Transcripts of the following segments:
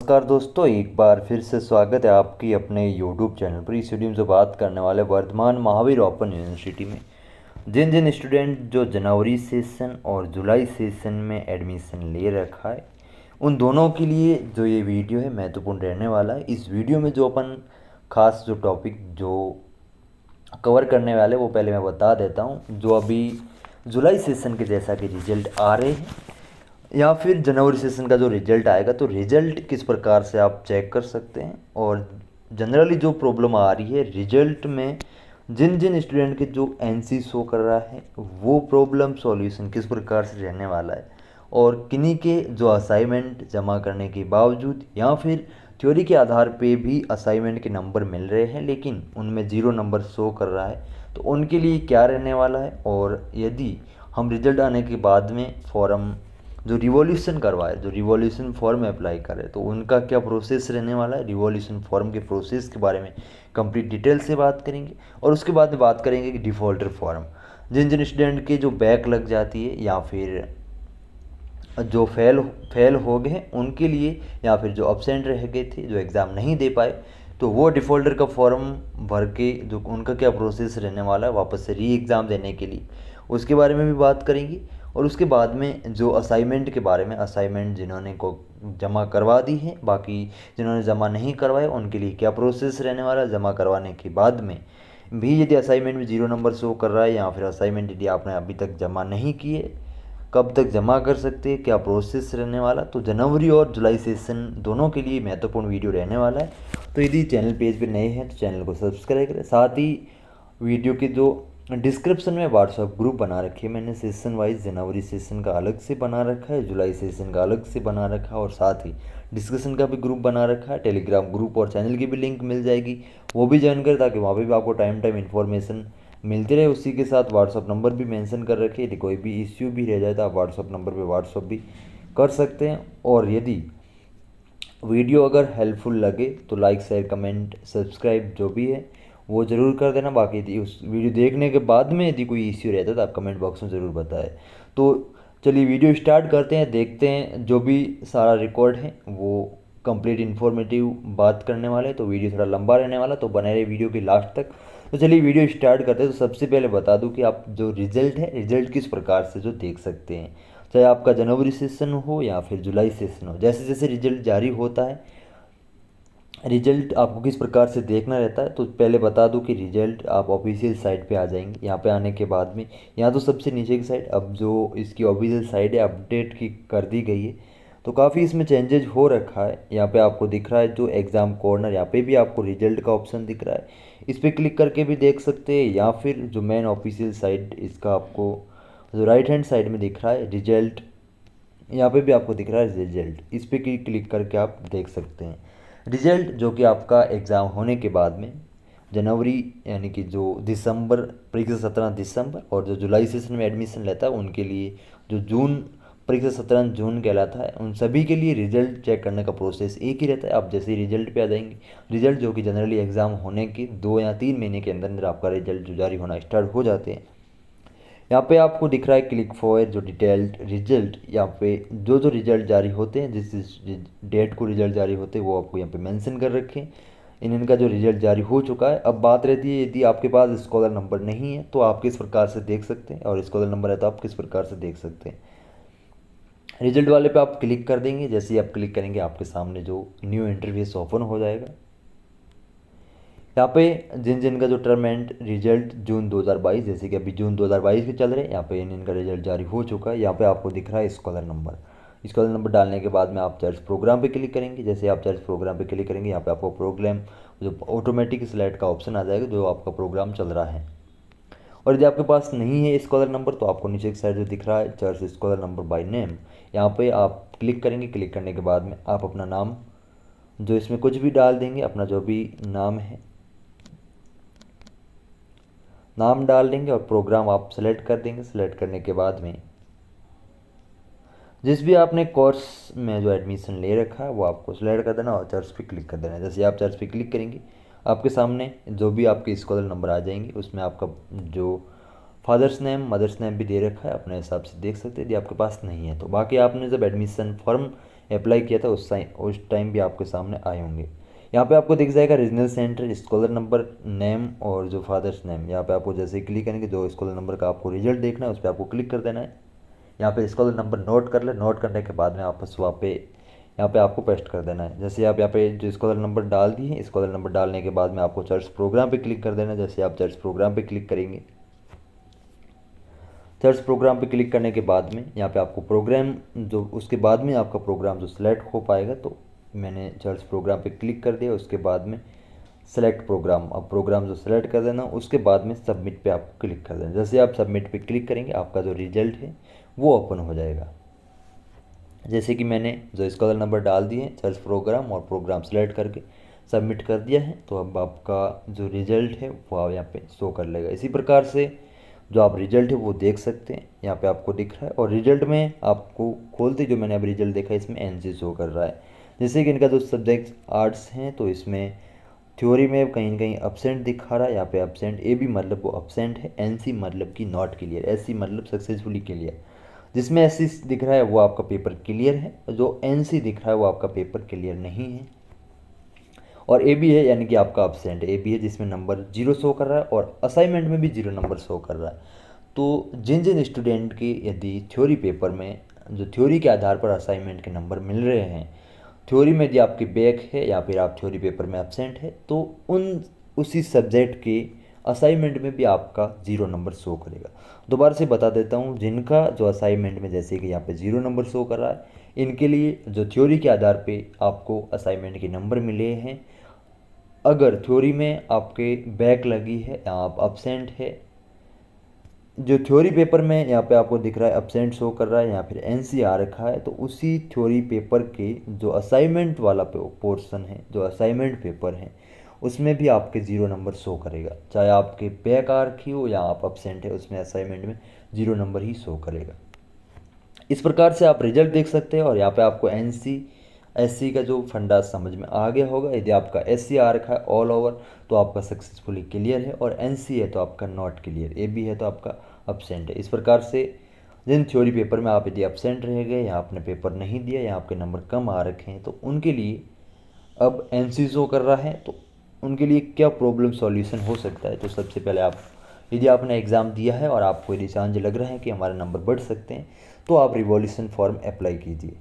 नमस्कार दोस्तों, एक बार फिर से स्वागत है आपकी अपने YouTube चैनल पर। इस वीडियो में जो बात करने वाले वर्धमान महावीर ओपन यूनिवर्सिटी में जिन जिन स्टूडेंट जो जनवरी सेशन और जुलाई सेशन में एडमिशन ले रखा है, उन दोनों के लिए जो ये वीडियो है महत्वपूर्ण रहने वाला है। इस वीडियो में जो अपन खास जो टॉपिक जो कवर करने वाले वो पहले मैं बता देता हूँ। जो अभी जुलाई सेशन के जैसा कि रिजल्ट आ रहे हैं या फिर जनवरी सेशन का जो रिजल्ट आएगा, तो रिजल्ट किस प्रकार से आप चेक कर सकते हैं और जनरली जो प्रॉब्लम आ रही है रिजल्ट में जिन जिन स्टूडेंट के जो एनसी शो कर रहा है वो प्रॉब्लम सॉल्यूशन किस प्रकार से रहने वाला है, और किन्हीं के जो असाइनमेंट जमा करने के बावजूद या फिर थ्योरी के आधार पे भी असाइनमेंट के नंबर मिल रहे हैं लेकिन उनमें ज़ीरो नंबर शो कर रहा है, तो उनके लिए क्या रहने वाला है। और यदि हम रिजल्ट आने के बाद में फॉर्म जो रिवॉल्यूशन करवाए, जो रिवॉल्यूशन फॉर्म अप्लाई करे, तो उनका क्या प्रोसेस रहने वाला है, रिवॉल्यूशन फॉर्म के प्रोसेस के बारे में कंप्लीट डिटेल से बात करेंगे। और उसके बाद में बात करेंगे कि डिफ़ॉल्टर फॉर्म जिन जिन स्टूडेंट के जो बैक लग जाती है या फिर जो फेल हो गए हैं उनके लिए, या फिर जो अब्सेंट रह गए थे जो एग्ज़ाम नहीं दे पाए, तो वो डिफ़ॉल्टर का फॉर्म भर के जो उनका क्या प्रोसेस रहने वाला है वापस से री एग्ज़ाम देने के लिए, उसके बारे में भी बात करेंगे। और उसके बाद में जो असाइनमेंट के बारे में, असाइनमेंट जिन्होंने को जमा करवा दी है, बाकी जिन्होंने जमा नहीं करवाए उनके लिए क्या प्रोसेस रहने वाला है। जमा करवाने के बाद में भी यदि असाइनमेंट में ज़ीरो नंबर शो कर रहा है या फिर असाइनमेंट यदि आपने अभी तक जमा नहीं किए, कब तक जमा कर सकते हैं, क्या प्रोसेस रहने वाला, तो जनवरी और जुलाई सेशन दोनों के लिए महत्वपूर्ण वीडियो रहने वाला है। तो यदि चैनल पेज पे नए हैं तो चैनल को सब्सक्राइब करें। साथ ही वीडियो के जो डिस्क्रिप्शन में व्हाट्सअप ग्रुप बना रखे हैं मैंने, सेशन वाइज जनवरी सेशन का अलग से बना रखा है, जुलाई सेशन का अलग से बना रखा है, और साथ ही डिस्कशन का भी ग्रुप बना रखा है। टेलीग्राम ग्रुप और चैनल की भी लिंक मिल जाएगी, वो भी ज्वाइन करें ताकि वहाँ पे भी आपको टाइम टाइम इन्फॉर्मेशन मिलती रहे। उसी के साथ व्हाट्सअप नंबर भी मेंशन कर रखे, यदि कोई भी इश्यू भी रह जाए तो आप व्हाट्सअप नंबर पे व्हाट्सअप भी कर सकते हैं। और यदि वीडियो अगर हेल्पफुल लगे तो लाइक शेयर कमेंट सब्सक्राइब जो भी है वो ज़रूर कर देना। बाकी यदि उस वीडियो देखने के बाद में यदि कोई इश्यू रहता है तो आप कमेंट बॉक्स में ज़रूर बताएं। तो चलिए वीडियो स्टार्ट करते हैं, देखते हैं जो भी सारा रिकॉर्ड है वो कंप्लीट इन्फॉर्मेटिव बात करने वाले, तो वीडियो थोड़ा लंबा रहने वाला, तो बने रहे वीडियो के लास्ट तक। तो चलिए वीडियो स्टार्ट करते हैं। तो सबसे पहले बता दूं कि आप जो रिजल्ट है, रिजल्ट किस प्रकार से जो देख सकते हैं, चाहे आपका जनवरी सेशन हो या फिर जुलाई सेशन हो, जैसे जैसे रिजल्ट जारी होता है रिजल्ट आपको किस प्रकार से देखना रहता है। तो पहले बता दूं कि रिजल्ट आप ऑफिशियल साइट पे आ जाएंगे। यहाँ पे आने के बाद में यहाँ तो सबसे नीचे की साइड, अब जो इसकी ऑफिशियल साइट है अपडेट की कर दी गई है, तो काफ़ी इसमें चेंजेज हो रखा है। यहाँ पे आपको दिख रहा है जो एग्ज़ाम कॉर्नर, यहाँ पे भी आपको रिजल्ट का ऑप्शन दिख रहा है, इस पर क्लिक करके भी देख सकते हैं। या फिर जो मेन ऑफिशियल साइट इसका आपको जो राइट हैंड साइड में दिख रहा है रिजल्ट, यहाँ पे भी आपको दिख रहा है रिजल्ट, इस पर क्लिक करके आप देख सकते हैं रिजल्ट जो कि आपका एग्ज़ाम होने के बाद में जनवरी यानी कि जो दिसंबर परीक्षा 17 दिसंबर, और जो जुलाई सेशन में एडमिशन लेता है उनके लिए जो जून परीक्षा 17 जून कहलाता है, उन सभी के लिए रिजल्ट चेक करने का प्रोसेस एक ही रहता है। आप जैसे ही रिजल्ट पे आ जाएंगे, रिजल्ट जो कि जनरली एग्ज़ाम होने के 2 या 3 महीने के अंदर अंदर आपका रिजल्ट जो जारी होना स्टार्ट हो जाते हैं। यहाँ पे आपको दिख रहा है क्लिक फॉर जो डिटेल्ड रिजल्ट, यहाँ पे जो जो रिजल्ट जारी होते हैं, जिस जिस डेट को रिजल्ट जारी होते हैं वो आपको यहाँ पे मेंशन कर रखे हैं। इनका जो रिजल्ट जारी हो चुका है, अब बात रहती है यदि आपके पास स्कॉलर नंबर नहीं है तो आप किस प्रकार से देख सकते हैं, और स्कॉलर नंबर है तो आप किस प्रकार से देख सकते हैं। रिजल्ट वाले पे आप क्लिक कर देंगे, जैसे ही आप क्लिक करेंगे आपके सामने जो न्यू इंटरफेस ओपन हो जाएगा। यहाँ पे जिन जिन का जो टर्म एंड रिजल्ट जून 2022, जैसे कि अभी जून 2022 के चल रहे हैं, यहाँ पे इनका रिजल्ट जारी हो चुका है। यहाँ पे आपको दिख रहा है स्कॉलर नंबर, स्कॉलर नंबर डालने के बाद में आप चर्च प्रोग्राम पे क्लिक करेंगे। जैसे आप चर्च प्रोग्राम पे क्लिक करेंगे, यहाँ पे आपको प्रोग्राम जो ऑटोमेटिक सिलेक्ट का ऑप्शन आ जाएगा जो आपका प्रोग्राम चल रहा है। और यदि आपके पास नहीं है स्कॉलर नंबर तो आपको नीचे की साइड जो दिख रहा है church scholar number by name, यहाँ पे आप क्लिक करेंगे। क्लिक करने के बाद में आप अपना नाम जो इसमें कुछ भी डाल देंगे, अपना जो भी नाम है नाम डाल देंगे, और प्रोग्राम आप सेलेक्ट कर देंगे। सेलेक्ट करने के बाद में जिस भी आपने कोर्स में जो एडमिशन ले रखा है वो आपको सेलेक्ट कर देना और चर्च पे क्लिक कर देना। जैसे आप चर्च पे क्लिक करेंगे आपके सामने जो भी आपके स्कॉलर नंबर आ जाएंगे, उसमें आपका जो फादर्स नेम मदर्स नेम भी दे रखा है अपने हिसाब से देख सकते हैं, यदि आपके पास नहीं है तो। बाकी आपने जब एडमिशन फॉर्म अप्लाई किया था उस टाइम भी आपके सामने आए होंगे। यहाँ पे आपको दिख जाएगा regional centre, scholar number, name और जो फादर्स नेम। यहाँ पे आपको जैसे ही क्लिक करेंगे जो स्कॉलर नंबर का आपको रिजल्ट देखना है उस पर आपको क्लिक कर देना है। यहाँ पे स्कॉलर नंबर नोट कर ले, नोट करने के बाद में आपस वहाँ पे यहाँ पे आपको पेस्ट कर देना है। जैसे आप यहाँ पे जो स्कॉलर नंबर डाल दिए, स्कॉलर नंबर डालने के बाद में आपको सर्च प्रोग्राम पे क्लिक कर देना है। जैसे आप सर्च प्रोग्राम पे क्लिक करेंगे, सर्च प्रोग्राम पे क्लिक करने के बाद में यहाँ पे आपको प्रोग्राम जो उसके बाद में आपका प्रोग्राम जो सिलेक्ट हो पाएगा, तो मैंने सर्च प्रोग्राम पे क्लिक कर दिया। उसके बाद में सेलेक्ट प्रोग्राम, अब प्रोग्राम जो सेलेक्ट कर देना, उसके बाद में सबमिट पे आपको क्लिक कर देना। जैसे आप सबमिट पे क्लिक करेंगे आपका जो रिजल्ट है वो ओपन हो जाएगा। जैसे कि मैंने जो स्कॉलर नंबर डाल दिए सर्च प्रोग्राम और प्रोग्राम सेलेक्ट करके सबमिट कर दिया है, तो अब आपका जो रिजल्ट है वो आप यहाँ पे शो कर लेगा। इसी प्रकार से जो आप रिजल्ट है वो देख सकते हैं, यहाँ पे आपको दिख रहा है। और रिजल्ट में आपको खोलते जो मैंने अब रिजल्ट देखा इसमें एनसी शो कर रहा है। जैसे कि इनका जो सब्जेक्ट आर्ट्स हैं तो इसमें थ्योरी में कहीं ना कहीं अपसेंट दिखा रहा है। यहाँ पे अपसेंट ए बी मतलब वो अपसेंट है, एन सी मतलब कि नॉट क्लियर, एस सी मतलब सक्सेसफुली क्लियर। जिसमें एस सी दिख रहा है वो आपका पेपर क्लियर है, जो एन सी दिख रहा है वो आपका पेपर क्लियर नहीं है। और ए बी है यानी कि आपका अपसेंट ए बी है, जिसमें नंबर 0 शो कर रहा है और असाइनमेंट में भी 0 नंबर शो कर रहा है। तो जिन जिन स्टूडेंट के यदि थ्योरी पेपर में जो थ्योरी के आधार पर असाइनमेंट के नंबर मिल रहे हैं, थ्योरी में यदि आपकी बैक है या फिर आप थ्योरी पेपर में एब्सेंट है, तो उसी सब्जेक्ट के असाइनमेंट में भी आपका 0 नंबर शो करेगा। दोबारा से बता देता हूँ, जिनका जो असाइनमेंट में जैसे कि यहाँ पे 0 नंबर शो कर रहा है, इनके लिए जो थ्योरी के आधार पे आपको असाइनमेंट के नंबर मिले हैं, अगर थ्योरी में आपके बैक लगी है या आप एब्सेंट है, जो थ्योरी पेपर में यहाँ पे आपको दिख रहा है एब्सेंट शो कर रहा है या फिर एनसी आ रखा है, तो उसी थ्योरी पेपर के जो असाइनमेंट वाला पोर्शन है, जो असाइनमेंट पेपर है, उसमें भी आपके 0 नंबर शो करेगा। चाहे आपके बैक आ रखी हो या आप एब्सेंट है, उसमें असाइनमेंट में 0 नंबर ही शो करेगा। इस प्रकार से आप रिजल्ट देख सकते हैं। और यहाँ पे आपको एनसी एससी का जो फंडा समझ में आ गया होगा। यदि आपका एससी आ रखा है ऑल ओवर तो आपका सक्सेसफुली क्लियर है, और एनसी है तो आपका नॉट क्लियर, ए बी है तो आपका अपसेंट है। इस प्रकार से जिन थ्योरी पेपर में आप यदि अपसेंट रह गए या आपने पेपर नहीं दिया या आपके नंबर कम आ रखे हैं, तो उनके लिए अब एनसी शो कर रहा है, तो उनके लिए क्या प्रॉब्लम सॉल्यूशन हो सकता है। तो सबसे पहले आप यदि आपने एग्ज़ाम दिया है और आपको यदि चांस लग रहा है कि हमारे नंबर बढ़ सकते हैं, तो आप रिवॉल्यूशन फॉर्म अप्लाई कीजिए।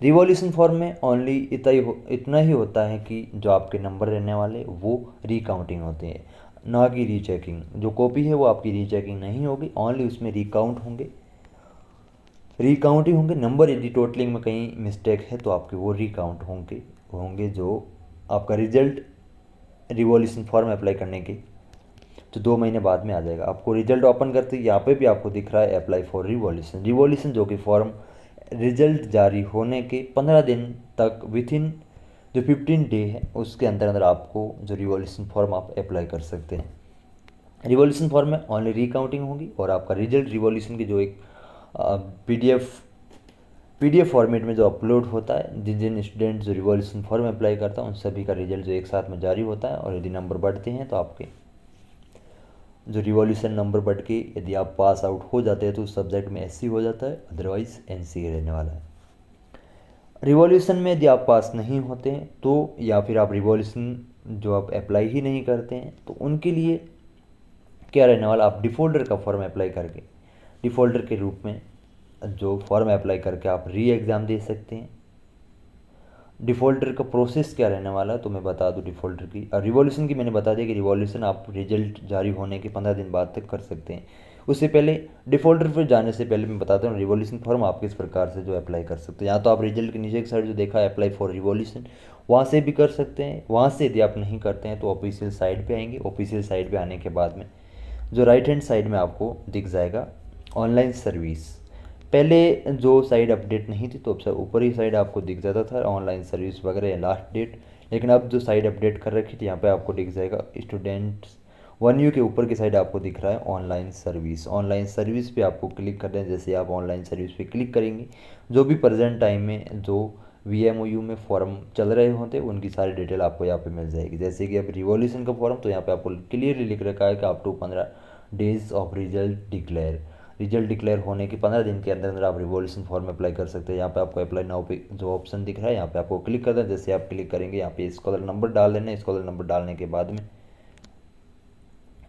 रिवॉल्यूशन फॉर्म में ओनली इतना ही होता है कि जो आपके नंबर रहने वाले वो रिकाउंटिंग होते हैं, ना कि रीचेकिंग। जो कॉपी है वो आपकी रीचेकिंग नहीं होगी, ओनली उसमें रिकाउंट होंगे, रिकाउंट ही होंगे। नंबर यदि टोटलिंग में कहीं मिस्टेक है तो आपके वो रिकाउंट होंगे होंगे जो आपका रिजल्ट रिवॉल्यूशन फॉर्म अप्लाई करने के तो 2 महीने बाद में आ जाएगा। आपको रिजल्ट ओपन करते ही यहाँ पे भी आपको दिख रहा है अप्लाई फॉर रिवॉल्यूशन। रिवॉल्यूशन जो कि फॉर्म रिजल्ट जारी होने के 15 दिन तक विथ इन जो 15 डे है उसके अंदर अंदर आपको जो रिवॉल्यूशन फॉर्म आप अप्लाई कर सकते हैं। रिवॉल्यूशन फॉर्म में ओनली रिकाउंटिंग होगी और आपका रिजल्ट रिवॉल्यूशन की जो एक पीडीएफ फॉर्मेट में जो अपलोड होता है, जिन जिन स्टूडेंट जो रिवॉल्यूशन फॉर्म अप्लाई करता है उन सभी का रिजल्ट जो एक साथ में जारी होता है। और यदि नंबर बढ़ते हैं तो आपके जो रिवॉल्यूशन नंबर बढ़ के यदि आप पास आउट हो जाते हैं तो उस सब्जेक्ट में एससी हो जाता है, अदरवाइज एनसी रहने वाला है। रिवॉल्यूशन में यदि आप पास नहीं होते हैं तो या फिर आप रिवॉल्यूशन जो आप अप्लाई ही नहीं करते हैं, तो उनके लिए क्या रहने वाला, आप डिफ़ॉल्टर का फॉर्म अप्लाई करके डिफ़ॉल्टर के रूप में जो फॉर्म अप्लाई करके आप री एग्ज़ाम दे सकते हैं। डिफ़ॉल्टर का प्रोसेस क्या रहने वाला है तो मैं बता दूं। डिफ़ॉल्टर की रिवॉल्यूशन की मैंने बता दिया कि रिवॉल्यूशन आप रिजल्ट जारी होने के 15 दिन बाद तक कर सकते हैं। उससे पहले डिफ़ॉल्टर पर जाने से पहले मैं बताता हूँ रिवॉल्यूशन फॉर्म आप किस प्रकार से जो अप्लाई कर सकते हैं। या तो आप रिजल्ट के नीचे की साइड जो देखा है अप्लाई फॉर रिवॉल्यूशन, वहाँ से भी कर सकते हैं। वहाँ से यदि आप नहीं करते हैं तो ऑफिशियल साइट पर आएंगे। ऑफिशियल साइट पर आने के बाद में जो राइट हैंड साइड में आपको दिख जाएगा ऑनलाइन सर्विस। पहले जो साइड अपडेट नहीं थी तो अब ऊपर ही साइड आपको दिख जाता था ऑनलाइन सर्विस वगैरह या लास्ट डेट, लेकिन अब जो साइड अपडेट कर रखी थी यहाँ पे आपको दिख जाएगा स्टूडेंट्स 1U के ऊपर की साइड आपको दिख रहा है ऑनलाइन सर्विस। ऑनलाइन सर्विस पे आपको क्लिक कर दें। जैसे आप ऑनलाइन सर्विस पे क्लिक करेंगे, जो भी प्रेजेंट टाइम में जो VMOU में फॉर्म चल रहे होते हैं उनकी सारी डिटेल आपको यहाँ पे मिल जाएगी। जैसे कि अब रिवॉल्यूशन का फॉर्म तो यहाँ पे आपको क्लियरली लिख रखा है कि आप to 15 days of result declare. Result declare होने के 15 दिन के अंदर अंदर आप रिवॉल्यूशन फॉर्म अप्लाई कर सकते हैं। यहाँ पे आपको अप्लाई नाउ पे जो ऑप्शन दिख रहा है यहाँ पे आपको क्लिक करना है। जैसे आप क्लिक करेंगे यहाँ पे स्कॉलर नंबर डाल देना है। स्कॉलर नंबर डालने के बाद में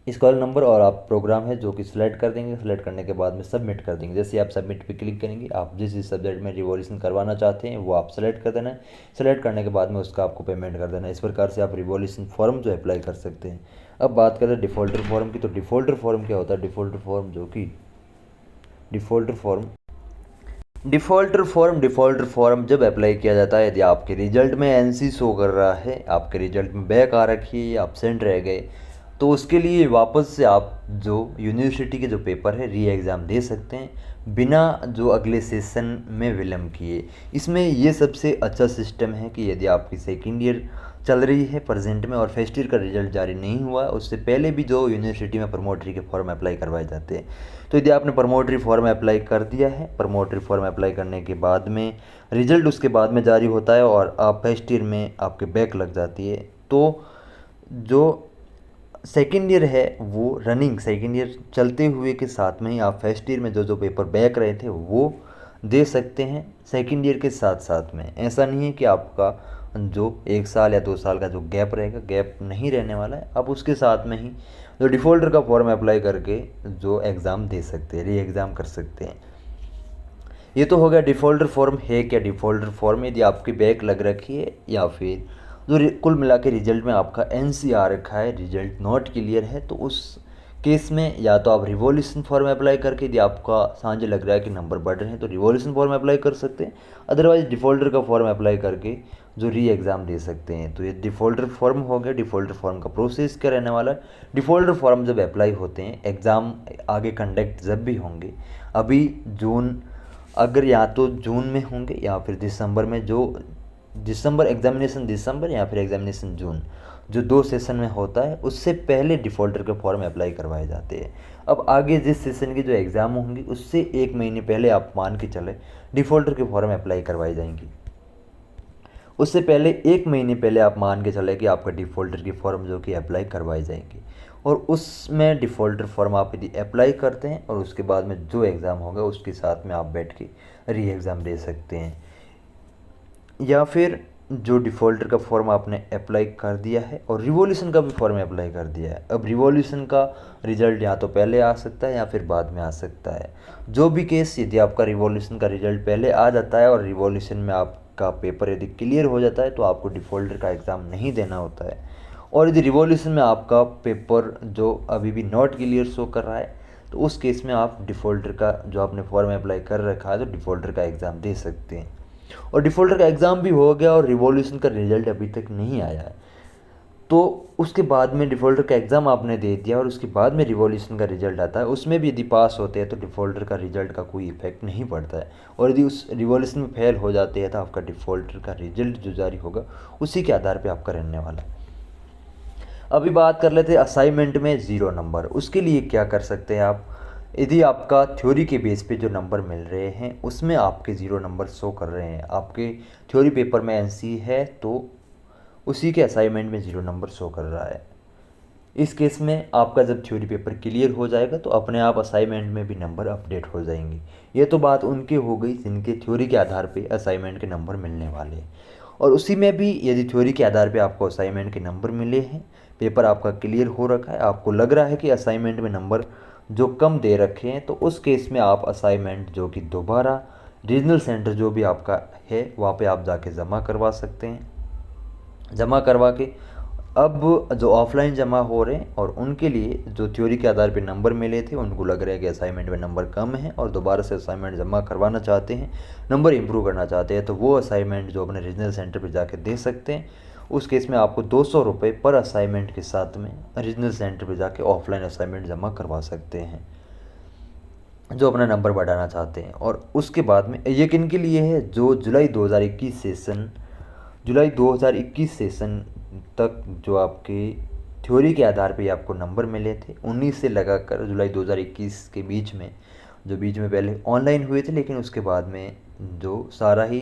स्कॉलर नंबर और आप प्रोग्राम है जो कि सिलेक्ट कर देंगे। सिलेक्ट करने के बाद में सबमिट कर देंगे। जैसे आप सबमिट पे क्लिक करेंगे आप जिस सब्जेक्ट में रिवॉल्यूशन करवाना चाहते हैं वो आप सेलेक्ट कर देना है। सेलेक्ट करने के बाद में उसका आपको पेमेंट कर देना है। इस प्रकार से आप रिवॉल्यूशन फॉर्म जो अप्लाई कर सकते हैं। अब बात करें डिफ़ॉल्टर फॉर्म की, तो डिफ़ॉल्टर फॉर्म क्या होता है? डिफ़ॉल्टर फॉर्म जब अप्लाई किया जाता है, यदि आपके रिजल्ट में एनसी शो कर रहा है, आपके रिजल्ट में बैक आ रखी है, एब्सेंट रह गए, तो उसके लिए वापस से आप जो यूनिवर्सिटी के जो पेपर है री एग्ज़ाम दे सकते हैं बिना जो अगले सेशन में विलम्ब किए। इसमें ये सबसे अच्छा सिस्टम है कि यदि आपकी सेकेंड ईयर चल रही है प्रेजेंट में और फर्स्ट ईयर का रिजल्ट जारी नहीं हुआ, उससे पहले भी जो यूनिवर्सिटी में प्रमोटरी के फॉर्म अप्लाई करवाए जाते हैं, तो यदि आपने प्रमोटरी फॉर्म अप्लाई कर दिया है, प्रमोटरी फॉर्म अप्लाई करने के बाद में रिजल्ट उसके बाद में जारी होता है और आप फर्स्ट ईयर में आपके बैक लग जाती है, तो जो सेकेंड ईयर है वो रनिंग सेकेंड ईयर चलते हुए के साथ में ही आप फर्स्ट ईयर में जो जो पेपर बैक रहे थे वो दे सकते हैं सेकेंड ईयर के साथ साथ में। ऐसा नहीं है कि आपका जो 1 साल या 2 साल का जो गैप रहेगा, गैप नहीं रहने वाला है। आप उसके साथ में ही जो डिफ़ॉल्टर का फॉर्म अप्लाई करके जो एग्ज़ाम दे सकते हैं, री एग्ज़ाम कर सकते हैं। ये तो हो गया डिफ़ॉल्टर फॉर्म है क्या। डिफ़ॉल्टर फॉर्म यदि आपकी बैक लग रखी है या फिर जो कुल मिला के रिजल्ट में आपका एनसी आ रखा है, रिजल्ट नॉट क्लियर है, तो उस केस में या तो आप रिवॉल्यूशन फॉर्म अप्लाई करके, यदि आपका सांझे लग रहा है कि नंबर बढ़ रहे हैं तो रिवॉल्यूशन फॉर्म अप्लाई कर सकते हैं। अदरवाइज डिफ़ॉल्टर का फॉर्म अप्लाई करके जो री एग्ज़ाम दे सकते हैं। तो ये डिफ़ॉल्टर फॉर्म हो गया। डिफ़ॉल्टर फॉर्म का प्रोसेस क्या रहने वाला है? डिफ़ॉल्टर फॉर्म जब अप्लाई होते हैं, एग्ज़ाम आगे कंडक्ट जब भी होंगे, अभी जून, अगर या तो जून में होंगे या फिर दिसंबर में, जो दिसंबर एग्जामिनेशन दिसंबर या फिर एग्जामिनेशन जून, जो 2 सेशन में होता है, उससे पहले डिफ़ॉल्टर के फॉर्म अप्लाई करवाए जाते हैं। अब आगे जिस सेशन की जो एग्ज़ाम होंगी उससे 1 महीने पहले आप मान के चले डिफ़ॉल्टर के फॉर्म अप्लाई करवाई जाएंगी। उससे पहले 1 महीने पहले आप मान के चले कि आपका डिफ़ॉल्टर की फॉर्म जो कि अप्लाई करवाई जाएंगी, और उसमें डिफ़ॉल्टर फॉर्म आप यदि अप्लाई करते हैं और उसके बाद में जो एग्ज़ाम होगा उसके साथ में आप बैठ के री एग्ज़ाम दे सकते हैं। या फिर जो डिफ़ॉल्टर का फॉर्म आपने अप्लाई कर दिया है और रिवॉल्यूशन का भी फॉर्म अप्लाई कर दिया है, अब रिवॉल्यूशन का रिज़ल्ट या तो पहले आ सकता है या फिर बाद में आ सकता है। जो भी केस, यदि आपका रिवॉल्यूशन का रिज़ल्ट पहले आ जाता है और रिवॉल्यूशन में आपका पेपर यदि क्लियर हो जाता है तो आपको डिफ़ॉल्टर का एग्ज़ाम नहीं देना होता है। और यदि रिवॉल्यूशन में आपका पेपर जो अभी भी नॉट क्लियर शो कर रहा है, तो उस केस में आप डिफ़ॉल्टर का जो आपने फॉर्म अप्लाई कर रखा है तो डिफ़ॉल्टर का एग्ज़ाम दे सकते हैं। और डिफ़ॉल्टर का एग्ज़ाम भी हो गया और रिवॉल्यूशन का रिज़ल्ट अभी तक नहीं आया है, तो उसके बाद में डिफ़ॉल्टर का एग्ज़ाम आपने दे दिया और उसके बाद में रिवॉल्यूशन का रिज़ल्ट आता है, उसमें भी यदि पास होते हैं तो डिफ़ॉल्टर का रिज़ल्ट का कोई इफेक्ट नहीं पड़ता है। और यदि उस रिवॉल्यूशन में फेल हो जाते हैं तो आपका डिफ़ॉल्टर का रिज़ल्ट जो जारी होगा उसी के आधार पर आपका रहने वाला है। अभी बात कर लेते हैं असाइनमेंट में 0 नंबर। उसके लिए क्या कर सकते हैं आप? यदि आपका थ्योरी के बेस पे जो नंबर मिल रहे हैं उसमें आपके 0 नंबर शो कर रहे हैं, आपके थ्योरी पेपर में एनसी है तो उसी के असाइनमेंट में 0 नंबर शो कर रहा है। इस केस में आपका जब थ्योरी पेपर क्लियर हो जाएगा तो अपने आप असाइनमेंट में भी नंबर अपडेट हो जाएंगे। ये तो बात उनकी हो गई जिनके थ्योरी के आधार पे असाइनमेंट के नंबर मिलने वाले हैं। और उसी में भी यदि थ्योरी के आधार पे आपको असाइनमेंट के नंबर मिले हैं, पेपर आपका क्लियर हो रखा है, आपको लग रहा है कि असाइनमेंट में नंबर जो कम दे रखे हैं, तो उस केस में आप असाइनमेंट जो कि दोबारा रीजनल सेंटर जो भी आपका है वहाँ पे आप जाके ज़मा करवा सकते हैं। जमा करवा के अब जो ऑफलाइन जमा हो रहे हैं और उनके लिए जो थ्योरी के आधार पे नंबर मिले थे उनको लग रहा है कि असाइनमेंट में नंबर कम है और दोबारा से असाइनमेंट जमा करवाना चाहते हैं, नंबर इंप्रूव करना चाहते हैं, तो वो असाइनमेंट जो अपने रीजनल सेंटर पे जाके दे सकते हैं। उस केस में आपको 200 रुपये पर असाइनमेंट के साथ में रीजनल सेंटर पे जाके ऑफलाइन असाइनमेंट जमा करवा सकते हैं जो अपना नंबर बढ़ाना चाहते हैं। और उसके बाद में ये किन के लिए है? जो जुलाई 2021 सेशन तक जो आपके थ्योरी के आधार पे आपको नंबर मिले थे, 19 से लगाकर जुलाई 2021 के बीच में, जो बीच में पहले ऑनलाइन हुए थे लेकिन उसके बाद में जो सारा ही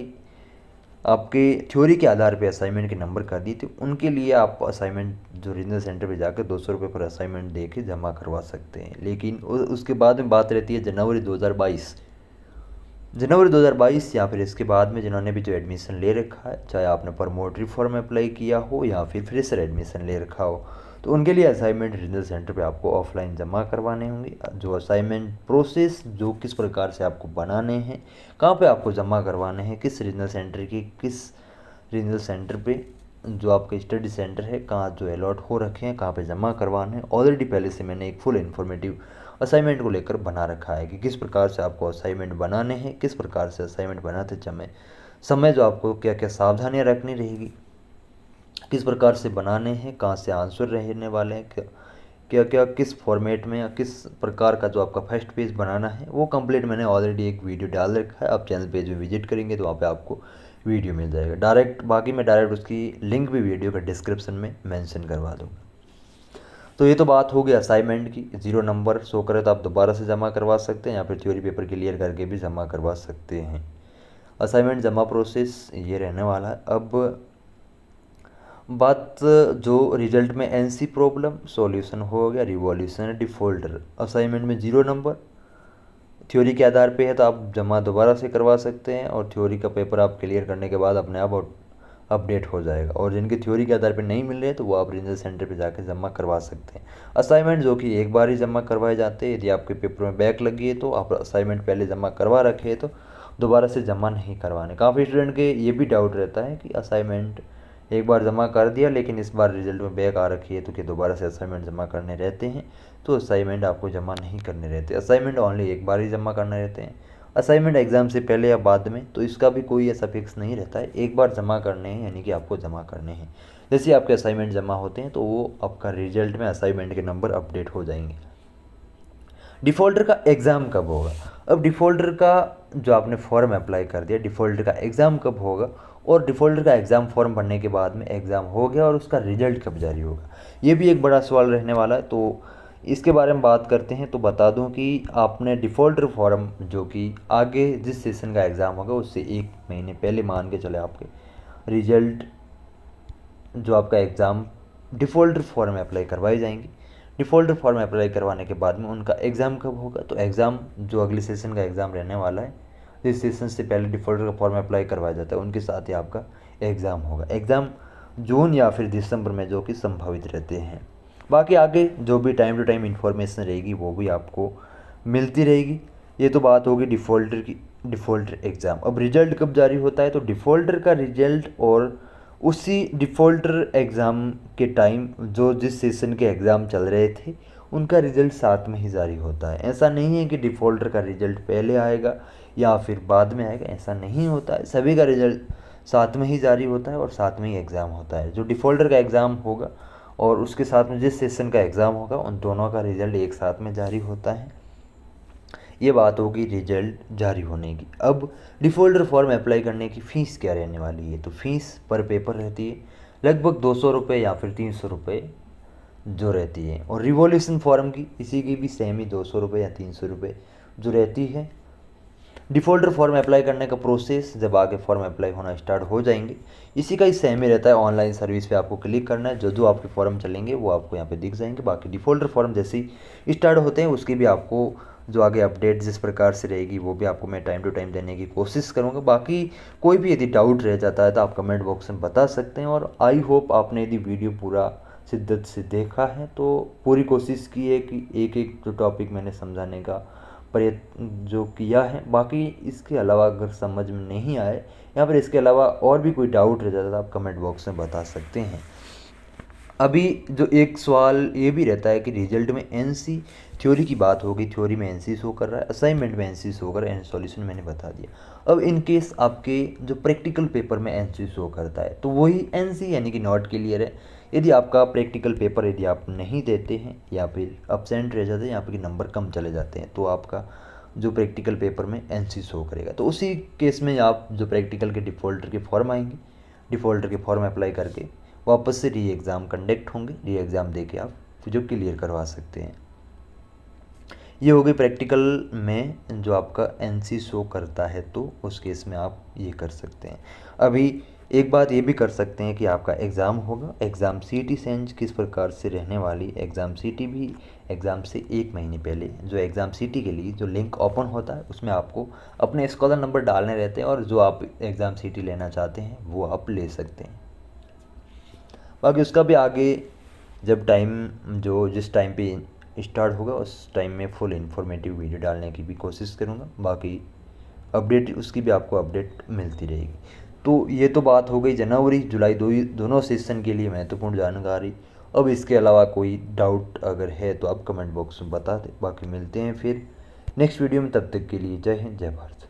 आपके थ्योरी के आधार पे असाइनमेंट के नंबर कर दिए थे, उनके लिए आप असाइनमेंट जो रीजनल सेंटर पे जाकर 200 रुपये पर असाइनमेंट दे के जमा करवा सकते हैं। लेकिन उसके बाद में बात रहती है जनवरी 2022, जनवरी 2022 या फिर इसके बाद में जिन्होंने भी जो एडमिशन ले रखा है, चाहे आपने प्रमोटरी फॉर्म अप्लाई किया हो या फिर फ्रेशर एडमिशन ले रखा हो, तो उनके लिए असाइनमेंट रीजनल सेंटर पे आपको ऑफलाइन जमा करवाने होंगे। जो असाइनमेंट प्रोसेस जो किस प्रकार से आपको बनाने हैं, कहाँ पे आपको जमा करवाने हैं, किस रीजनल सेंटर की किस रीजनल सेंटर पे जो आपका स्टडी सेंटर है कहाँ जो अलॉट हो रखे हैं, कहाँ पे जमा करवाने हैं, ऑलरेडी पहले से मैंने एक फुल इन्फॉर्मेटिव असाइनमेंट को लेकर बना रखा है कि किस प्रकार से आपको असाइनमेंट बनाने हैं, किस प्रकार से असाइनमेंट बनाते समय समय जो आपको क्या क्या सावधानियाँ रखनी रहेगी, किस प्रकार से बनाने हैं, कहाँ से आंसर रहने वाले हैं, क्या क्या किस फॉर्मेट में या किस प्रकार का जो आपका फर्स्ट पेज बनाना है, वो कंप्लीट मैंने ऑलरेडी एक वीडियो डाल रखा है। आप चैनल पेज में विजिट करेंगे तो वहाँ पे आपको वीडियो मिल जाएगा डायरेक्ट, बाकी मैं डायरेक्ट उसकी लिंक भी वीडियो का डिस्क्रिप्शन में मेंशन करवा दूँगा। तो ये तो बात हो गई असाइनमेंट की। 0 नंबर शो करे तो आप दोबारा से जमा करवा सकते हैं या फिर थ्योरी पेपर क्लियर करके भी जमा करवा सकते हैं। असाइनमेंट जमा प्रोसेस ये रहने वाला है। अब बात जो रिजल्ट में एनसी प्रॉब्लम सॉल्यूशन हो गया, रिवॉल्यूशन डिफ़ॉल्टर। असाइनमेंट में 0 नंबर थ्योरी के आधार पे है तो आप जमा दोबारा से करवा सकते हैं, और थ्योरी का पेपर आप क्लियर करने के बाद अपने आप अपडेट हो जाएगा। और जिनके थ्योरी के आधार पे नहीं मिल रहे तो वो आप रीजनल सेंटर पे जाकर जमा करवा सकते हैं। असाइनमेंट जो कि एक बार ही जमा करवाए जाते हैं, यदि आपके पेपर में बैक लगी है तो आप असाइनमेंट पहले जमा करवा रखे तो दोबारा से जमा नहीं करवाने। काफ़ी स्टूडेंट के ये भी डाउट रहता है कि असाइनमेंट एक बार जमा कर दिया लेकिन इस बार रिजल्ट में बैक आ रखी है तो क्या दोबारा से असाइनमेंट जमा करने रहते हैं? तो असाइनमेंट आपको जमा नहीं करने रहते, असाइनमेंट ओनली एक बार ही जमा करने रहते हैं। असाइनमेंट एग्ज़ाम से पहले या बाद में तो इसका भी कोई ऐसा फिक्स नहीं रहता है, एक बार जमा करने हैं यानी कि आपको जमा करने हैं। जैसे आपके असाइनमेंट जमा होते हैं तो वो आपका रिजल्ट में असाइनमेंट के नंबर अपडेट हो जाएंगे। डिफ़ॉल्टर का एग्ज़ाम कब होगा? अब डिफ़ॉल्टर का जो आपने फॉर्म अप्लाई कर दिया, डिफ़ॉल्टर का एग्ज़ाम कब होगा, और डिफ़ॉल्टर का एग्ज़ाम फॉर्म भरने के बाद में एग्ज़ाम हो गया और उसका रिजल्ट कब जारी होगा, ये भी एक बड़ा सवाल रहने वाला है। तो इसके बारे में बात करते हैं। तो बता दूं कि आपने डिफ़ॉल्टर फॉर्म जो कि आगे जिस सेशन का एग्ज़ाम होगा उससे 1 महीने पहले मान के चले आपके रिजल्ट जो आपका एग्ज़ाम डिफ़ॉल्टर फॉर्म में अप्लाई करवाई जाएंगी। डिफ़ॉल्टर फॉर्म अप्लाई करवाने के बाद में उनका एग्ज़ाम कब होगा, तो एग्ज़ाम जो अगले सेशन का एग्ज़ाम रहने वाला है, जिस सेशन से पहले डिफ़ॉल्टर का फॉर्म अप्लाई करवाया जाता है उनके साथ ही आपका एग्ज़ाम होगा। एग्ज़ाम जून या फिर दिसंबर में जो कि संभावित रहते हैं। बाकी आगे जो भी टाइम टू टाइम इन्फॉर्मेशन रहेगी वो भी आपको मिलती रहेगी। ये तो बात होगी डिफ़ॉल्टर की, डिफ़ॉल्टर एग्ज़ाम। अब रिजल्ट कब जारी होता है, तो डिफ़ॉल्टर का रिजल्ट और उसी डिफ़ॉल्टर एग्ज़ाम के टाइम जो जिस सेशन के एग्ज़ाम चल रहे थे उनका रिज़ल्ट साथ में ही जारी होता है। ऐसा नहीं है कि डिफ़ॉल्टर का रिज़ल्ट पहले आएगा या फिर बाद में आएगा, ऐसा नहीं होता है। सभी का रिज़ल्ट साथ में ही जारी होता है और साथ में ही एग्ज़ाम होता है। जो डिफ़ॉल्टर का एग्ज़ाम होगा और उसके साथ में जिस सेशन का एग्ज़ाम होगा उन दोनों का रिज़ल्ट एक साथ में जारी होता है। ये बात होगी रिजल्ट जारी होने की। अब डिफ़ॉल्टर फॉर्म अप्लाई करने की फ़ीस क्या रहने वाली है, तो फ़ीस पर पेपर रहती है लगभग 200 रुपये या फिर 300 रुपये जो रहती है। और रिवॉल्यूशन फॉर्म की इसी की भी सेम ही 200 रुपये या 300 रुपये जो रहती है। डिफ़ॉल्टर फॉर्म अप्लाई करने का प्रोसेस जब आगे फॉर्म अप्लाई होना स्टार्ट हो जाएंगे इसी का ही सेम ही रहता है। ऑनलाइन सर्विस पे आपको क्लिक करना है, जो जो आपके फॉर्म चलेंगे वो आपको यहाँ पे दिख जाएंगे। बाकी डिफ़ॉल्टर फॉर्म जैसे ही स्टार्ट होते हैं उसकी भी आपको जो आगे अपडेट जिस प्रकार से रहेगी वो भी आपको मैं टाइम टू टाइम देने की कोशिश करूँगा। बाकी कोई भी यदि डाउट रह जाता है तो आप कमेंट बॉक्स में बता सकते हैं। और आई होप आपने यदि वीडियो पूरा शिद्दत से देखा है तो पूरी कोशिश की है कि एक एक जो टॉपिक मैंने समझाने का प्रयत्न जो किया है। बाकी इसके अलावा अगर समझ में नहीं आए या फिर इसके अलावा और भी कोई डाउट रह जाता है तो आप कमेंट बॉक्स में बता सकते हैं। अभी जो एक सवाल ये भी रहता है कि रिजल्ट में एनसी थ्योरी की बात होगी, थ्योरी में एनसी शो कर रहा है, असाइनमेंट में एनसी शो कर रहा है, सॉल्यूशन मैंने बता दिया। अब इन केस आपके जो प्रैक्टिकल पेपर में एनसी शो करता है तो वही एनसी यानी कि नॉट क्लियर है। यदि आपका प्रैक्टिकल पेपर यदि आप नहीं देते हैं या फिर अपसेंट रह जाते हैं या फिर नंबर कम चले जाते हैं तो आपका जो प्रैक्टिकल पेपर में एनसी शो करेगा। तो उसी केस में आप जो प्रैक्टिकल के डिफ़ॉल्टर के फॉर्म आएंगे, डिफ़ॉल्टर के फॉर्म अप्लाई करके वापस से री एग्ज़ाम कंडक्ट होंगे, री एग्ज़ाम दे के आप जो क्लियर करवा सकते हैं। ये हो गई प्रैक्टिकल में जो आपका एनसी शो करता है, तो उस केस में आप ये कर सकते हैं। अभी एक बात ये भी कर सकते हैं कि आपका एग्ज़ाम होगा, एग्ज़ाम सीटी सेंज किस प्रकार से रहने वाली, एग्ज़ाम सीटी भी एग्ज़ाम से 1 महीने पहले जो एग्ज़ाम सीटी के लिए जो लिंक ओपन होता है उसमें आपको अपने स्कॉलर नंबर डालने रहते हैं और जो आप एग्ज़ाम सीटी लेना चाहते हैं वो आप ले सकते हैं। बाकी उसका भी आगे जब टाइम जो जिस टाइम पे स्टार्ट होगा उस टाइम में फुल इन्फॉर्मेटिव वीडियो डालने की भी कोशिश करूँगा। बाकी अपडेट उसकी भी आपको अपडेट मिलती रहेगी। तो ये तो बात हो गई जनवरी जुलाई दोनों सेशन के लिए महत्वपूर्ण जानकारी। अब इसके अलावा कोई डाउट अगर है तो आप कमेंट बॉक्स में बता दें। बाकी मिलते हैं फिर नेक्स्ट वीडियो में, तब तक के लिए जय हिंद जय भारत।